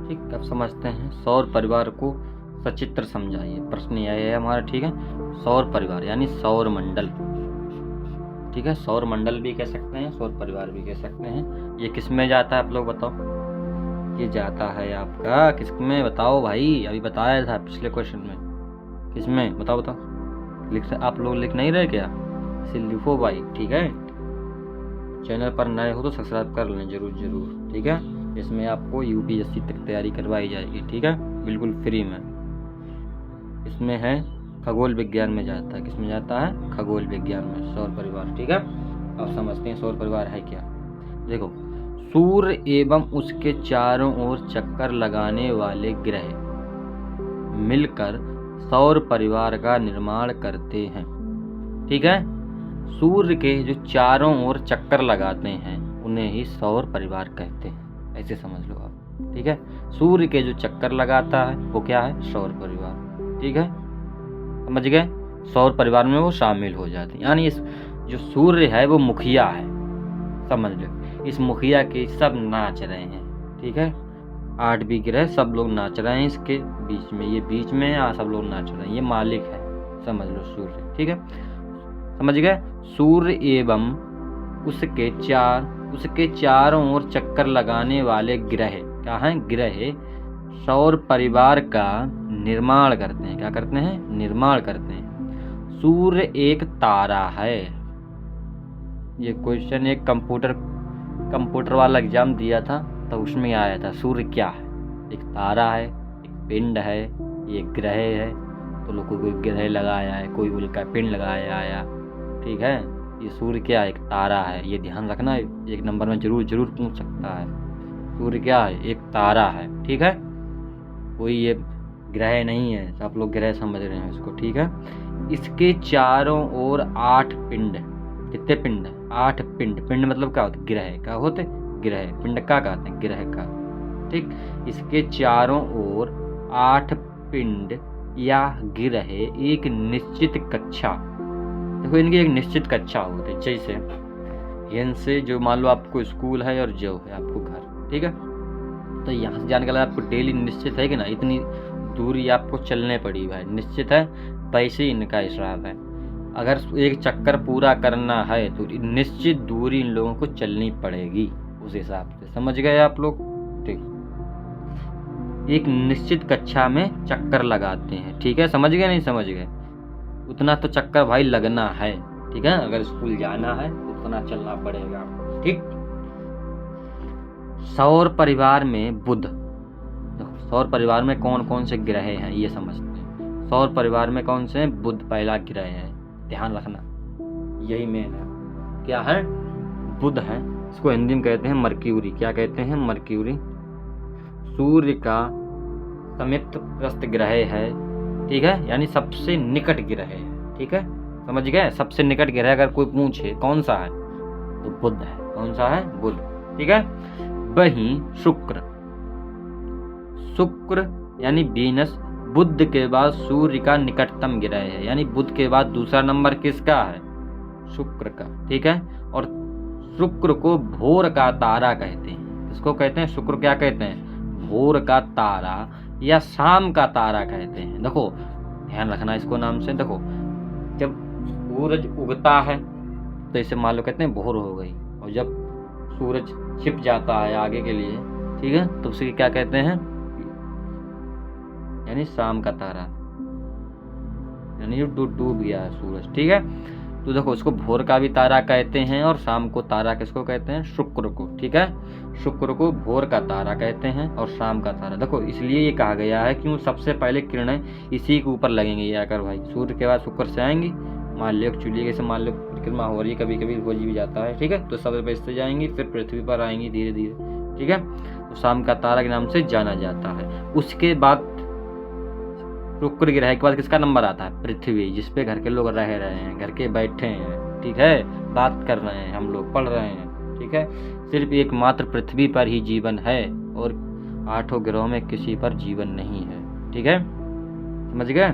ठीक, अब समझते हैं सौर परिवार को सचित्र समझाइए। प्रश्न यह है हमारा, ठीक है। सौर परिवार यानी सौर मंडल, ठीक है। सौर मंडल भी कह सकते हैं, सौर परिवार भी कह सकते हैं। ये किस में जाता है आप लोग बताओ? ये जाता है आपका किस में बताओ भाई? अभी बताया था पिछले क्वेश्चन में। किस में बताओ बताओ। आप लोग लिख नहीं रहे क्या? इसे लिखो भाई, ठीक है। चैनल पर नए हो तो सब्सक्राइब कर लें जरूर जरूर, ठीक है। इसमें आपको यूपीएससी तक तैयारी करवाई जाएगी, ठीक है, बिल्कुल फ्री में। इसमें है खगोल विज्ञान में जाता है। किस में जाता है? खगोल विज्ञान में सौर परिवार, ठीक है। अब समझते हैं सौर परिवार है क्या। देखो, सूर्य एवं उसके चारों ओर चक्कर लगाने वाले ग्रह मिलकर सौर परिवार का निर्माण करते हैं, ठीक है। सूर्य के जो चारों ओर चक्कर लगाते हैं उन्हें ही सौर परिवार कहते हैं, ऐसे समझ लो आप, ठीक है। सूर्य के जो चक्कर लगाता है वो क्या है? सौर परिवार, ठीक है। समझ गए? सौर परिवार में वो शामिल हो जाते हैं। यानी इस जो सूर्य है वो मुखिया है, समझ लो। इस मुखिया के सब नाच रहे हैं, ठीक है। 8 भी ग्रह सब लोग नाच रहे हैं इसके बीच में, ये बीच में सब लोग नाच रहे हैं, ये मालिक है, समझ लो सूर्य, ठीक है। समझ गए? सूर्य एवं उसके चारों ओर चक्कर लगाने वाले ग्रह क्या हैं? ग्रह सौर परिवार का निर्माण करते हैं। क्या करते हैं? निर्माण करते हैं। सूर्य एक तारा है। ये क्वेश्चन एक कंप्यूटर वाला एग्जाम दिया था तो उसमें आया था। सूर्य क्या है? एक तारा है, एक पिंड है, ये ग्रह है। तो लोग कोई ग्रह लगाया है, कोई उल्का पिंड लगाया आया, ठीक है। ये सूर्य क्या है? एक तारा है, ये ध्यान रखना, एक नंबर में जरूर जरूर पूछ सकता है। सूर्य क्या है? एक तारा है, ठीक है। कोई ये ग्रह नहीं है, आप लोग ग्रह समझ रहे हैं इसको, ठीक है। इसके चारों ओर 8 पिंड। कितने पिंड है? 8 पिंड। पिंड मतलब क्या होता है? ग्रह। क्या होते? ग्रह। पिंड का कहते हैं? ग्रह का, ठीक। इसके चारों ओर 8 पिंड या ग्रह एक निश्चित कक्षा, देखो इनकी एक निश्चित कक्षा होती है। जैसे इनसे जो मान लो आपको स्कूल है और जो है आपको घर, ठीक है। तो यहाँ से जाने के लिए आपको डेली निश्चित है कि ना, इतनी दूरी आपको चलने पड़ी भाई, निश्चित है। वैसे ही इनका हिसाब है। अगर एक चक्कर पूरा करना है तो निश्चित दूरी इन लोगों को चलनी पड़ेगी उस हिसाब से, समझ गए आप लोग? ठीक, एक निश्चित कक्षा में चक्कर लगाते हैं, ठीक है। समझ गए? नहीं समझ गए? उतना तो चक्कर भाई लगना है, ठीक है। अगर स्कूल जाना है तो उतना चलना पड़ेगा, ठीक। सौर परिवार में बुध, सौर परिवार में कौन कौन से ग्रह हैं ये समझते हैं। सौर परिवार में कौन से हैं? बुध पहला ग्रह है, ध्यान रखना, यही मेन है। क्या है? बुध है। इसको हिंदी में कहते हैं मर्क्यूरी। क्या कहते हैं? मर्क्यूरी। सूर्य का समीप प्रस्थ ग्रह है, ठीक है, यानी सबसे निकट ग्रह है, ठीक है। समझ गए? सबसे निकट ग्रह अगर कोई पूछे कौन सा है तो बुध है। कौन सा है? बुध, ठीक है। वहीं शुक्र यानी वीनस बुध के बाद सूर्य का निकटतम ग्रह है, यानी बुध के बाद दूसरा नंबर किसका है? शुक्र का, ठीक है। और शुक्र को भोर का तारा कहते हैं। इसको कहते हैं शुक्र, क्या कहते हैं? भोर का तारा या शाम का तारा कहते हैं। देखो ध्यान रखना इसको नाम से। देखो जब सूरज उगता है तो इसे मान लो कहते हैं भोर हो गई, और जब सूरज छिप जाता है आगे के लिए, ठीक है, तो उसे क्या कहते हैं? यानी शाम का तारा, यानी डूब गया है सूरज, ठीक है। तो देखो उसको भोर का भी तारा कहते हैं और शाम को तारा किसको कहते हैं? शुक्र को, ठीक है। शुक्र को भोर का तारा कहते हैं और शाम का तारा। देखो इसलिए ये कहा गया है क्यों सबसे पहले किरणें इसी के ऊपर लगेंगी। ये आकर भाई सूर्य के बाद शुक्र से आएंगी। मान लो चूलिए से मान लो परिक्रमा हो रही है, कभी कभी हो भी जाता है, ठीक है। तो सबसे पहले इससे जाएंगी, फिर पृथ्वी पर आएंगी धीरे धीरे, ठीक है। तो शाम का तारा के नाम से जाना जाता है। उसके बाद शुक्र ग्रह के बाद किसका नंबर आता है? पृथ्वी, जिसपे घर के लोग रह रहे हैं, घर के बैठे हैं, ठीक है, बात कर रहे हैं, हम लोग पढ़ रहे हैं, ठीक है। सिर्फ एकमात्र पृथ्वी पर ही जीवन है और 8 ग्रहों में किसी पर जीवन नहीं है, ठीक है। समझ गए?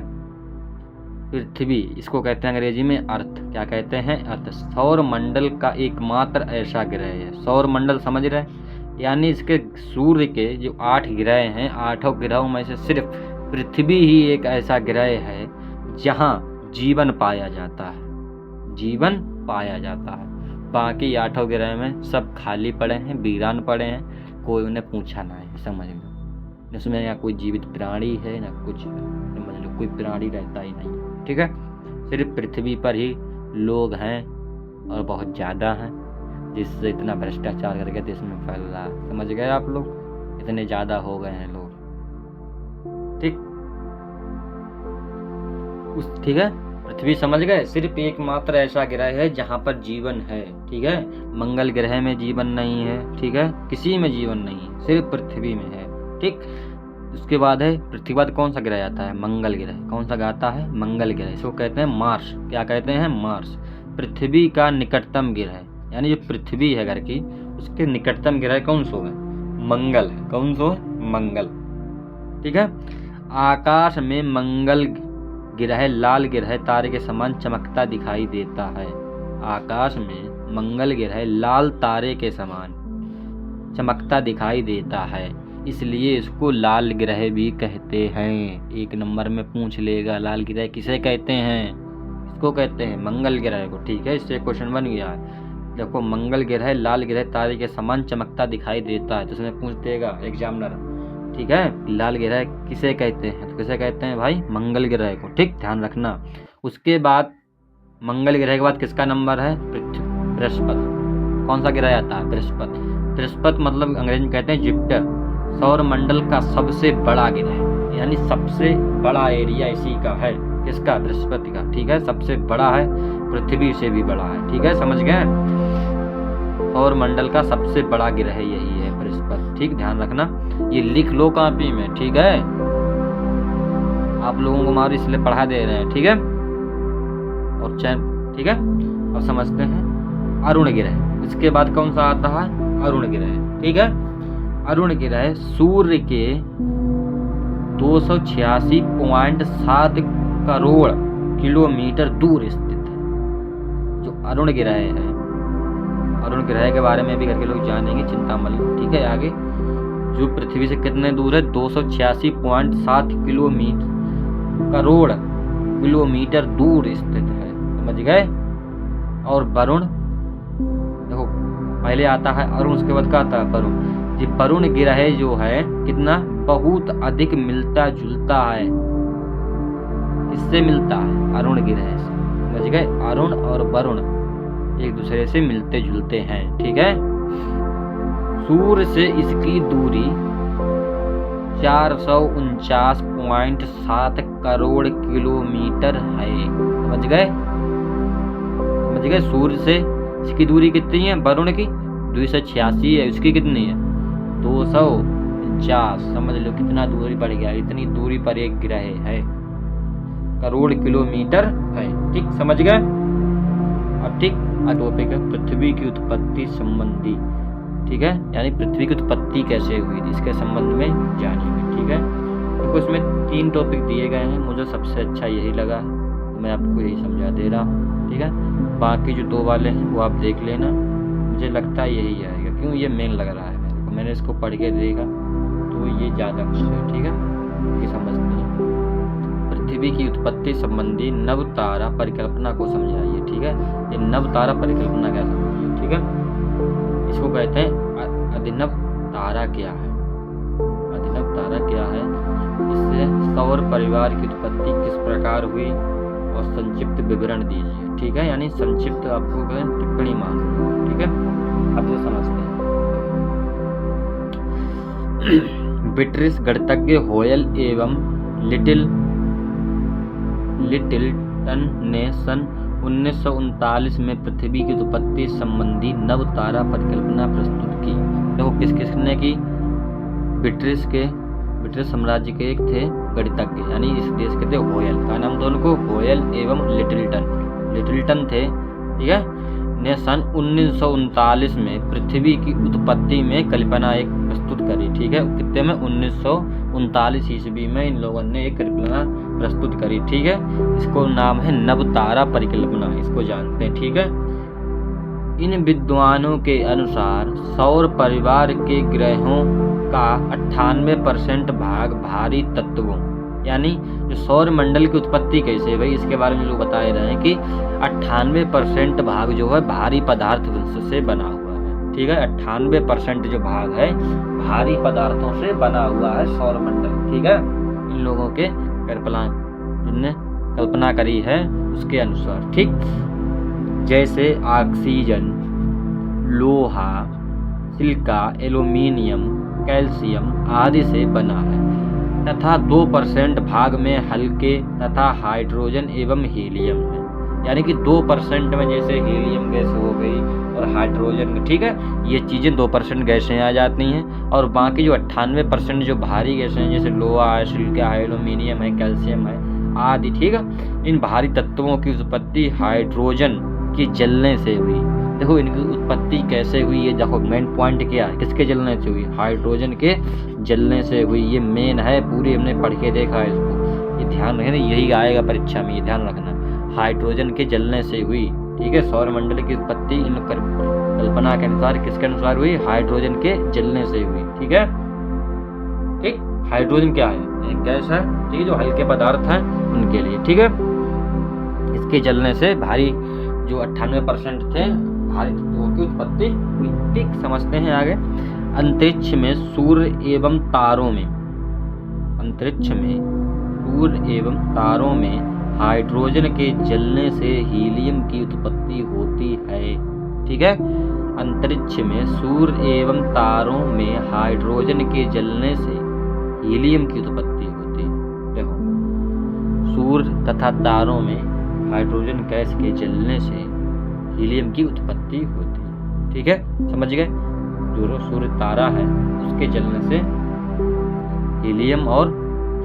पृथ्वी इसको कहते हैं अंग्रेजी में अर्थ। क्या कहते हैं? अर्थ। सौर मंडल का एकमात्र ऐसा ग्रह है। सौर मंडल समझ रहे हैं? यानी इसके सूर्य के जो 8 ग्रह हैं, 8 ग्रहों में से सिर्फ पृथ्वी ही एक ऐसा ग्रह है जहाँ जीवन पाया जाता है, जीवन पाया जाता है। बाकी 8 ग्रह में सब खाली पड़े हैं, वीरान पड़े हैं, कोई उन्हें पूछा ना है, समझ लो। इसमें ना कोई जीवित प्राणी है ना कुछ है, समझ लो, कोई प्राणी रहता ही नहीं है, ठीक है। सिर्फ पृथ्वी पर ही लोग हैं और बहुत ज़्यादा हैं, जिससे इतना भ्रष्टाचार करके देश में फैल रहा है। समझ गए आप लोग, इतने ज़्यादा हो गए हैं लोग, ठीक। ठीक है, पृथ्वी समझ गए, सिर्फ एकमात्र ऐसा ग्रह है जहाँ पर जीवन है, ठीक है। मंगल ग्रह में जीवन नहीं है, ठीक है, किसी में जीवन नहीं है, सिर्फ पृथ्वी में है, ठीक। उसके बाद है पृथ्वी बाद कौन सा ग्रह आता है? मंगल ग्रह। कौन सा आता है? मंगल ग्रह। इसको कहते हैं मार्स। क्या कहते हैं? मार्स। पृथ्वी का निकटतम ग्रह, यानी जो पृथ्वी है घर की, उसके निकटतम ग्रह कौन सो है? मंगल है। कौन सो? मंगल, ठीक है। आकाश में मंगल ग्रह लाल ग्रह तारे के समान चमकता दिखाई देता है। आकाश में मंगल ग्रह लाल तारे के समान चमकता दिखाई देता है, इसलिए इसको लाल ग्रह भी कहते हैं। एक नंबर में पूछ लेगा, लाल ग्रह किसे कहते हैं? इसको कहते हैं मंगल ग्रह को, ठीक है। इससे क्वेश्चन बन गया है। देखो, मंगल ग्रह लाल ग्रह तारे के समान चमकता दिखाई देता है, तो उसमें पूछ देगा एग्जामिनर, ठीक है, लाल ग्रह किसे कहते हैं? तो किसे कहते हैं भाई? मंगल ग्रह को, ठीक, ध्यान रखना। उसके बाद मंगल ग्रह के बाद किसका नंबर है? बृहस्पति। कौन सा ग्रह आता है? बृहस्पति। बृहस्पति मतलब अंग्रेजी में कहते हैं जुपिटर। सौर मंडल का सबसे बड़ा ग्रह, यानी सबसे बड़ा एरिया इसी का है। किसका? बृहस्पति का, ठीक है। सबसे बड़ा है, पृथ्वी से भी बड़ा है, ठीक है, समझ गए। सौर मंडल का सबसे बड़ा ग्रह यही है, बृहस्पति, ठीक, ध्यान रखना। ये लिख लो कॉपी में, ठीक है। आप लोगों को हमारे इसलिए पढ़ा दे रहे हैं, ठीक है। और ठीक है। अब समझते हैं अरुण ग्रह। इसके बाद कौन सा आता है? अरुण ग्रह, ठीक है। अरुण ग्रह सूर्य के 286.7 करोड़ किलोमीटर दूर स्थित है। जो अरुण ग्रह है, अरुण ग्रह के बारे में भी घर के लोग जानेंगे, चिंता मत लो, ठीक है। आगे जो पृथ्वी से कितने दूर है? 286.7 करोड़ किलोमीटर दूर स्थित है, समझ गए। और वरुण, देखो पहले आता है अरुण, उसके बाद क्या आता है? वरुण। ये वरुण ग्रह जो है कितना बहुत अधिक मिलता जुलता है, किससे मिलता है? अरुण ग्रह से, समझ गए। अरुण और वरुण एक दूसरे से मिलते जुलते हैं, ठीक है। सूर्य से इसकी दूरी 449.7 करोड़ किलोमीटर है, समझ गए, समझ गए। सूर्य से इसकी दूरी कितनी है? वरुण की 286 है, उसकी कितनी है? 249, समझ लो कितना दूरी पड़ गया। इतनी दूरी पर एक ग्रह है, करोड़ किलोमीटर है, ठीक, समझ गए। अब ठीक, टॉपिक है पृथ्वी की उत्पत्ति संबंधी, ठीक है, यानी पृथ्वी की उत्पत्ति कैसे हुई थी, इसके संबंध में जानेंगे, ठीक है। तो इसमें 3 टॉपिक दिए गए हैं, मुझे सबसे अच्छा यही लगा, तो मैं आपको यही समझा दे रहा हूँ, ठीक है। बाकी जो 2 वाले हैं वो आप देख लेना, मुझे लगता है यही आएगा, क्यों ये मेन लग रहा है मेरे को, मैंने इसको पढ़ के देखा तो ये ज़्यादा कुछ है, ठीक है, ये समझते हैं। पृथ्वी की उत्पत्ति संबंधी नव तारा परिकल्पना को समझाइए, ठीक है। ये नव तारा परिकल्पना क्या समझिए, ठीक है। इसको कहते हैं अभिनव तारा क्या है? अभिनव तारा क्या है? इससे सौर परिवार की उत्पत्ति किस प्रकार हुई और संक्षिप्त विवरण दीजिए, ठीक है, यानी संक्षिप्त आपको टिप्पणी मान, ठीक है। अब ये समझते हैं। ब्रिटिश गणितज्ञ होयल एवं लिटिलटन ने सन 1939 में पृथ्वी की उत्पत्ति संबंधी नव तारा परिकल्पना प्रस्तुत की। देखो किसने की? ब्रिटिश साम्राज्य के एक थे गणितज्ञ, यानी इस देश के थे होयल, का नाम था उनको होयल एवं लिटिलटन थे, ठीक है, ने सन 1939 में पृथ्वी की उत्पत्ति में कल्पना एक प्रस्तुत करी, ठीक है। कितने में? 1939 ईस्वी में इन लोगों ने एक कल्पना प्रस्तुत करी, ठीक है। इसको नाम है नव तारा परिकल्पना, इसको जानते हैं, ठीक है। इन विद्वानों के अनुसार सौर परिवार के ग्रहों का 98% भाग भारी तत्वों, यानी जो सौर मंडल की उत्पत्ति कैसे है भाई, इसके बारे में लोग बता रहे हैं कि 98% भाग जो है भारी पदार्थ से बना हुआ है। ठीक है, 98% जो भाग है भारी पदार्थों से बना हुआ है सौर मंडल। ठीक है, इन लोगों के जिनने कल्पना करी है उसके अनुसार। ठीक, जैसे ऑक्सीजन, लोहा, सिलिका, एल्यूमीनियम, कैल्शियम आदि से बना है तथा 2% भाग में हल्के तथा हाइड्रोजन एवं हीलियम है। यानी कि 2% में जैसे हीलियम गैस हो गई और हाइड्रोजन, ठीक है, ये चीज़ें 2% गैसें आ जाती हैं, और बाकी जो 98% जो भारी गैसें हैं जैसे लोहा है, सिलिका है, एल्यूमीनियम है, कैल्शियम है आदि, ठीक है, इन भारी तत्वों की उत्पत्ति हाइड्रोजन के जलने से हुई। देखो इनकी उत्पत्ति कैसे हुई, ये देखो मेन पॉइंट क्या है, किसके जलने से हुई, हाइड्रोजन के जलने से हुई। ये मेन है, पूरी हमने पढ़ के देखा है इसको, ये ध्यान रखना, यही आएगा परीक्षा में, ये ध्यान रखना, हाइड्रोजन के जलने से हुई। ठीक है, सौर मंडल की उत्पत्ति इन कल्पना के अनुसार किसके अनुसार हुई, हाइड्रोजन के जलने से हुई। ठीक है, ठीक, हाइड्रोजन क्या है, एक गैस है, ठीक है, जो हल्के पदार्थ हैं उनके लिए। ठीक है, इसके जलने से भारी जो 98% थे भारी तत्वों की उत्पत्ति हुई। ठीक, समझते हैं आगे। अंतरिक्ष में सूर्य एवं तारों में, अंतरिक्ष में सूर्य एवं तारों में हाइड्रोजन के जलने से हीलियम की उत्पत्ति होती है। ठीक है, अंतरिक्ष में सूर्य एवं तारों में हाइड्रोजन के जलने से हीलियम की उत्पत्ति होती है। देखो, सूर्य तथा तारों में हाइड्रोजन गैस के जलने से हीलियम की उत्पत्ति होती है। ठीक है, समझ गए, जो सूर्य तारा है उसके जलने से हीलियम और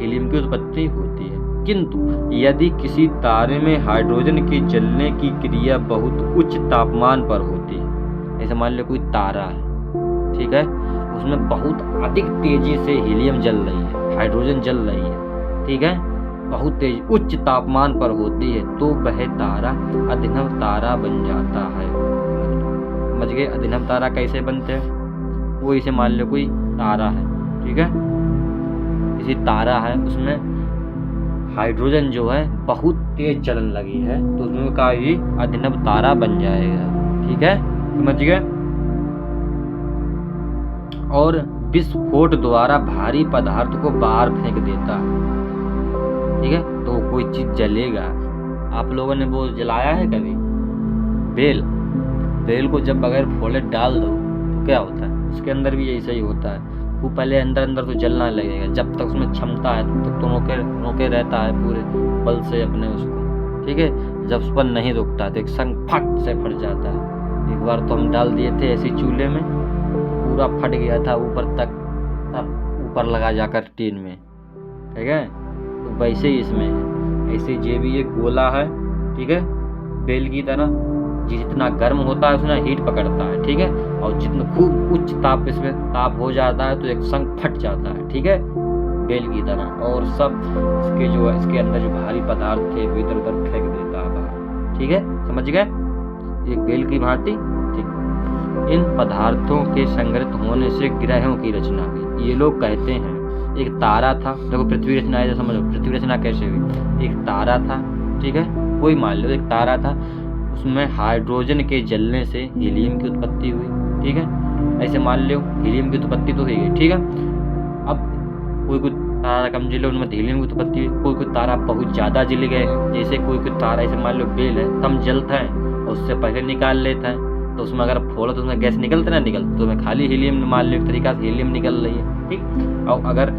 हीलियम की उत्पत्ति होती है। किंतु यदि किसी तारे में हाइड्रोजन के जलने की क्रिया बहुत उच्च तापमान पर होती है, ऐसे मान लो कोई तारा है, ठीक है, उसमें बहुत अधिक तेजी से हीलियम जल रही है, हाइड्रोजन जल रही है, ठीक है, बहुत तेज उच्च तापमान पर होती है, तो वह तारा अभिनव तारा बन जाता है। समझ गए, अभिनव तारा कैसे बनते हैं, वो इसे मान लो कोई तारा है, ठीक है, किसी तारा है, उसमें हाइड्रोजन जो है बहुत तेज चलन लगी है, तो उसमें का ये अभिनव तारा बन जाएगा। ठीक है, समझ गए। और विस्फोट द्वारा भारी पदार्थ को बाहर फेंक देता है। ठीक है, तो कोई चीज जलेगा, आप लोगों ने वो जलाया है कभी, बेल, बेल को जब बगैर फोड़े डाल दो तो क्या होता है, उसके अंदर भी ऐसा ही होता है, वो पहले अंदर अंदर तो जलना लगेगा, जब तक उसमें क्षमता है तब तक तो रोके रहता है पूरे बल से अपने उसको। ठीक है, जब उस पर नहीं रुकता तो एक संग फट से फट जाता है। एक बार तो हम डाल दिए थे ऐसे चूल्हे में, पूरा फट गया था ऊपर तक, तब ऊपर लगा जाकर टीन में। ठीक है, तो वैसे ही इसमें है, ऐसे ये भी एक गोला है, ठीक है, बेल की तरह, जितना गर्म होता है उतना हीट पकड़ता है। ठीक है, और जितना खूब उच्च ताप इसमें ताप हो जाता है तो एक संग फट जाता है। ठीक है, बेल की तरह, और सब इसके जो है इसके अंदर जो भारी पदार्थ थे वो इधर उधर फेंक देता है बाहर। ठीक है, समझ गए, एक बेल की भांति। ठीक, इन पदार्थों के संग्रहित होने से ग्रहों की रचना हुई। ये लोग कहते हैं एक तारा था, देखो पृथ्वी रचना है, समझो पृथ्वी रचना कैसे हुई, एक तारा था, ठीक है, कोई मान लो एक तारा था, उसमें हाइड्रोजन के जलने से हीलियम की उत्पत्ति हुई। ठीक है, ऐसे मान लो हीलियम की उत्पत्ति तो हुई है। ठीक है, अब कोई तारा कम जले, उनमें हीलियम की उत्पत्ति हुई, कोई तारा बहुत ज़्यादा जल गए, जैसे कोई तारा ऐसे मान लो बेल है, कम जलता है और उससे पहले निकाल लेता है, तो उसमें अगर फोड़ो तो उसमें गैस निकलता ना निकलता, तो उसमें खाली हीलियम मान लो एक तरीका से हीलियम निकल रही है। ठीक, और अगर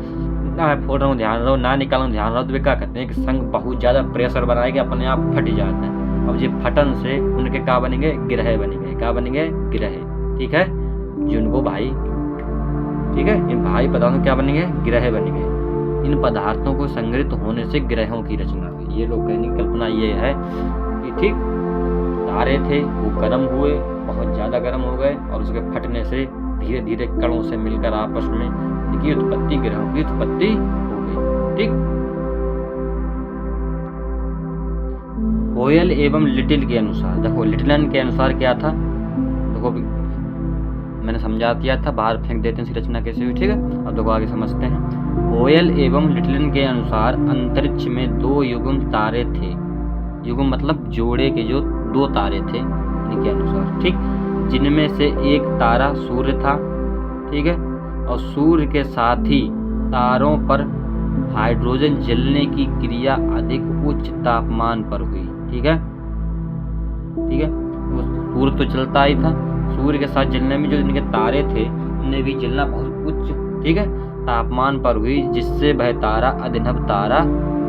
ना फोड़ रहा हूँ ध्यान रहो, ना निकाल रहा हूँ ध्यान रहो, तो वे क्या करते हैं कि संग बहुत ज़्यादा प्रेशर बनाए कि अपने आप फट जाता है। अब ये फटन से उनके क्या बनेंगे, ग्रह बनेंगे, क्या बनेंगे, ग्रह। ठीक है, जिनको भाई, ठीक है, इन भारी पदार्थों क्या बनेंगे, ग्रह बनेंगे। इन पदार्थों को संग्रहित होने से ग्रहों की रचना हुई। ये लोग कहने की कल्पना ये है कि ठीक तारे थे वो गर्म हुए, बहुत ज़्यादा गर्म हो गए, और उसके फटने से धीरे धीरे कणों से मिलकर आपस में इनकी उत्पत्ति, ग्रहों की उत्पत्ति हो गई। ठीक, होयल एवं लिटिल के अनुसार, देखो लिटिलन के अनुसार क्या था, देखो मैंने समझा दिया था, बाहर फेंक देते हैं इसकी रचना कैसे हुई। ठीक है, अब देखो आगे समझते हैं। होयल एवं लिटलन के अनुसार अंतरिक्ष में 2 युग्म तारे थे। युग्म मतलब जोड़े के जो 2 तारे थे इनके अनुसार, ठीक, जिनमें से एक तारा सूर्य था, ठीक है, और सूर्य के साथ ही तारों पर हाइड्रोजन जलने की क्रिया अधिक उच्च तापमान पर हुई। ठीक है, ठीक है, वो सूर्य तो चलता ही था, सूर्य के साथ जलने में जो इनके तारे थे उनने भी जलना बहुत उच्च, ठीक है, तापमान पर हुई, जिससे वह तारा अभिनव तारा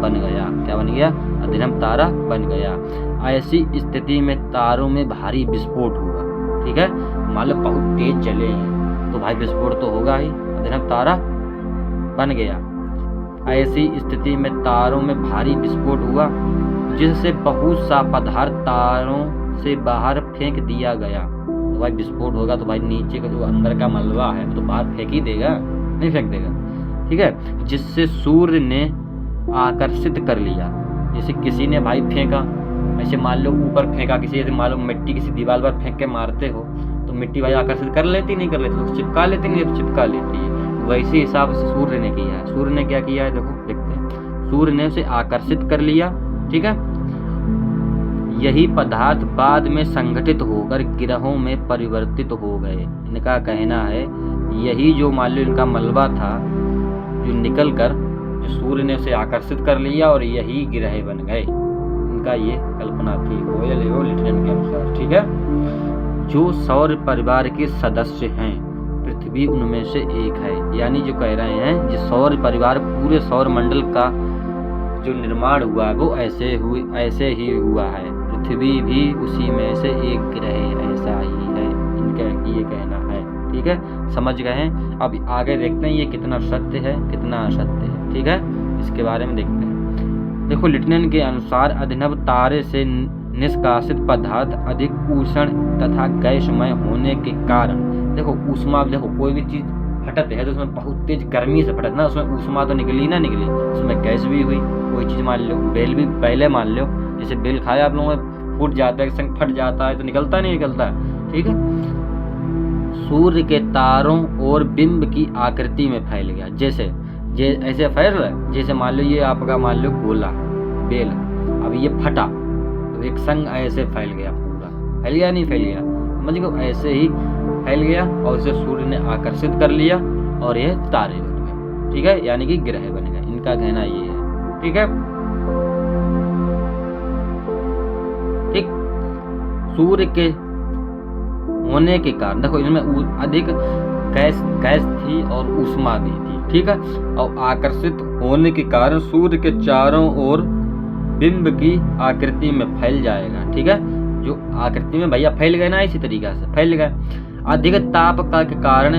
बन गया। क्या बन गया? अभिनव तारा बन गया। ऐसी स्थिति में तारों में भारी विस्फोट हुआ। ठीक है, मान लो बहुत तेज जले हैं तो भाई विस्फोट तो होगा ही, अभिनव तारा बन गया। ऐसी स्थिति में तारों में भारी विस्फोट हुआ, जिससे बहुत सा पदार्थ तारों से बाहर फेंक दिया गया। तो भाई विस्फोट होगा तो भाई नीचे का जो अंदर का मलबा है वो तो बाहर फेंक ही देगा, नहीं फेंक देगा। ठीक है, जिससे सूर्य ने आकर्षित कर लिया। जैसे किसी ने भाई फेंका, ऐसे मान लो ऊपर फेंका किसी, जैसे मान लो मिट्टी किसी दीवार पर फेंक के मारते हो तो मिट्टी भाई आकर्षित कर लेती, नहीं कर लेती, तो चिपका लेती, नहीं तो चिपका लेती है। वैसे हिसाब से सूर्य ने किया है। सूर्य ने क्या किया है, देखो देखते हैं। सूर्य ने उसे आकर्षित कर लिया। ठीक है, यही पदार्थ बाद में संगठित होकर ग्रहों में परिवर्तित हो गए। इनका कहना है यही जो मान लो इनका मलबा था जो निकल कर जो सूर्य ने उसे आकर्षित कर लिया और यही ग्रह बन गए। इनका ये कल्पना थी होयल एवं लिटलन के अनुसार। ठीक है, जो सौर परिवार के सदस्य हैं पृथ्वी उनमें से एक है। यानी जो कह रहे हैं जो सौर परिवार पूरे सौर मंडल का जो निर्माण हुआ है वो ऐसे ही हुआ है। पृथ्वी भी उसी में से एक ग्रह ऐसा ही है, इनका ये कहना है। ठीक है, समझ गए हैं। अब आगे देखते हैं ये कितना सत्य है कितना असत्य है। ठीक है, इसके बारे में देखते हैं। देखो लिटलन के अनुसार अभिनव तारे से निष्कासित पदार्थ अधिक उष्ण तथा गैसमय होने के कारण, देखो ऊष्मा, देखो कोई भी चीज फटत है तो उसमें बहुत तेज गर्मी से फटत ना, उसमें ऊष्मा तो निकली ना निकली, उसमें गैस भी हुई। कोई चीज मान लो बेल भी, पहले मान लो जैसे बेल खाया आप लोगों ने, फूट जाता है, संग फट जाता है तो निकलता नहीं निकलता है। ठीक है, सूर्य के तारों और बिंब की आकृति में फैल गया। जैसे ऐसे फैल रहा है, जैसे मान लो ये आपका मान लो गोला बेल, अब ये फटा तो एक संग ऐसे फैल गया, पूरा फैल गया नहीं फैल गया, समझ गए, ऐसे ही फैल गया और इसे सूर्य ने आकर्षित कर लिया और ये तारे बन गए। ठीक है, यानी कि ग्रह बन गए, इनका कहना ये है। ठीक है, ठीक, सूर्य के होने के कारण देखो इनमें अधिक गैस थी और ऊष्मा भी थी। ठीक है, और आकर्षित होने के कारण सूर्य के चारों ओर बिंब की आकृति में फैल जाएगा। ठीक है, जो आकृति में भैया फैल गए ना, इसी तरीके से फैल गए। अधिक ताप का के कारण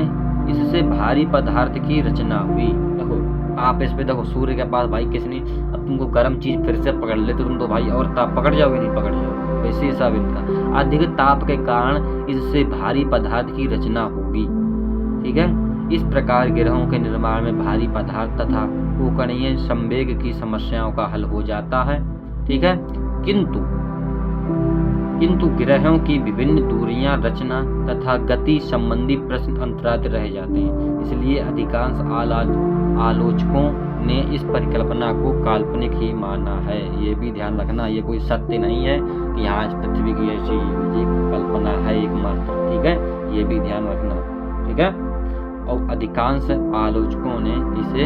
इससे भारी पदार्थ की रचना हुई। देखो आप इस पे देखो सूर्य के पास भाई किसने, अब तुमको गर्म चीज फिर से पकड़ ले तो तुम तो भाई और ताप पकड़ जाओगे, नहीं पकड़ जाओगे। वैसे हिसाब इनका अधिक ताप के कारण इससे भारी पदार्थ की रचना होगी। ठीक है, इस प्रकार ग्रहों के निर्माण में भारी पदार्थ तथा कोणीय संवेग की समस्याओं का हल हो जाता है। ठीक है, किंतु ग्रहों की विभिन्न दूरियां, रचना तथा गति संबंधी प्रश्न अंतराल रह जाते हैं। इसलिए अधिकांश आलोचकों ने इस परिकल्पना को काल्पनिक ही माना है। ये भी ध्यान रखना, ये कोई सत्य नहीं है कि यहाँ पृथ्वी की ऐसी कल्पना है एकमात्र। ठीक है, ये भी ध्यान रखना। ठीक है, और अधिकांश आलोचकों ने इसे